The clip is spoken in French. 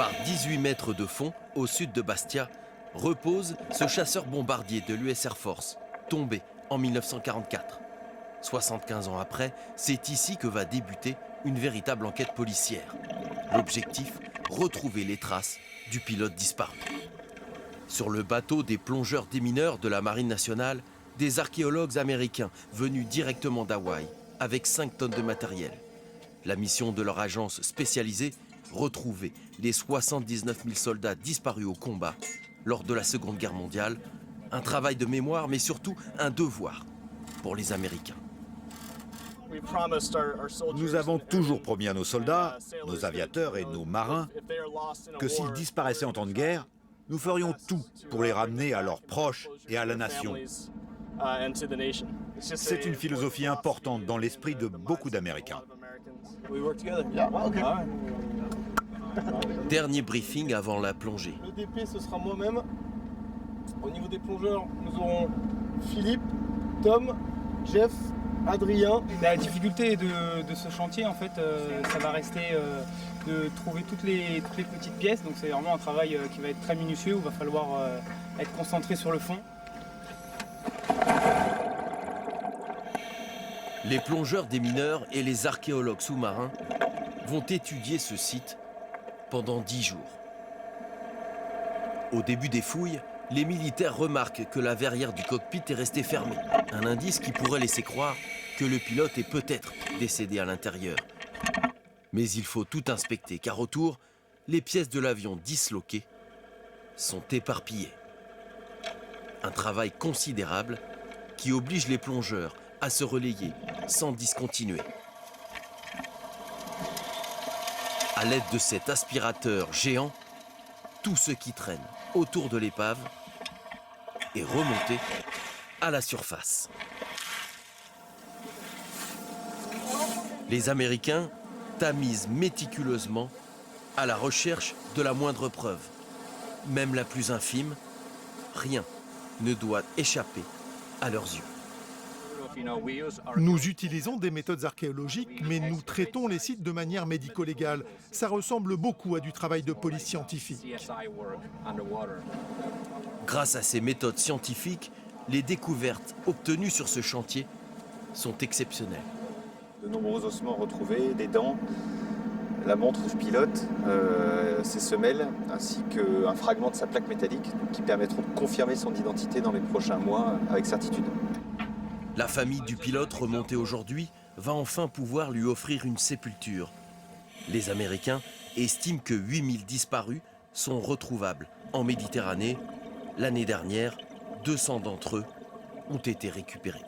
Par 18 mètres de fond, au sud de Bastia, repose ce chasseur bombardier de l'US Air Force, tombé en 1944. 75 ans après, c'est ici que va débuter une véritable enquête policière. L'objectif, retrouver les traces du pilote disparu. Sur le bateau des plongeurs démineurs de la Marine nationale, des archéologues américains venus directement d'Hawaï, avec 5 tonnes de matériel. La mission de leur agence spécialisée, retrouver les 79 000 soldats disparus au combat lors de la Seconde Guerre mondiale. Un travail de mémoire, mais surtout un devoir pour les Américains. Nous avons toujours promis à nos soldats, nos aviateurs et nos marins que s'ils disparaissaient en temps de guerre, nous ferions tout pour les ramener à leurs proches et à la nation. C'est une philosophie importante dans l'esprit de beaucoup d'Américains. Dernier briefing avant la plongée. Le DP, ce sera moi-même. Au niveau des plongeurs, nous aurons Philippe, Tom, Jeff, Adrien. La difficulté de ce chantier, en fait, ça va rester de trouver toutes les petites pièces. Donc c'est vraiment un travail qui va être très minutieux, où il va falloir être concentré sur le fond. Les plongeurs démineurs et les archéologues sous-marins vont étudier ce site pendant 10 jours. Au début des fouilles, les militaires remarquent que la verrière du cockpit est restée fermée. Un indice qui pourrait laisser croire que le pilote est peut-être décédé à l'intérieur. Mais il faut tout inspecter, car autour, les pièces de l'avion disloquées sont éparpillées. Un travail considérable qui oblige les plongeurs à se relayer sans discontinuer. À l'aide de cet aspirateur géant, tout ce qui traîne autour de l'épave est remonté à la surface. Les Américains tamisent méticuleusement à la recherche de la moindre preuve. Même la plus infime, rien ne doit échapper à leurs yeux. Nous utilisons des méthodes archéologiques, mais nous traitons les sites de manière médico-légale. Ça ressemble beaucoup à du travail de police scientifique. Grâce à ces méthodes scientifiques, les découvertes obtenues sur ce chantier sont exceptionnelles. De nombreux ossements retrouvés, des dents, la montre du pilote, ses semelles, ainsi qu'un fragment de sa plaque métallique qui permettront de confirmer son identité dans les prochains mois avec certitude. La famille du pilote remonté aujourd'hui va enfin pouvoir lui offrir une sépulture. Les Américains estiment que 8000 disparus sont retrouvables en Méditerranée. L'année dernière, 200 d'entre eux ont été récupérés.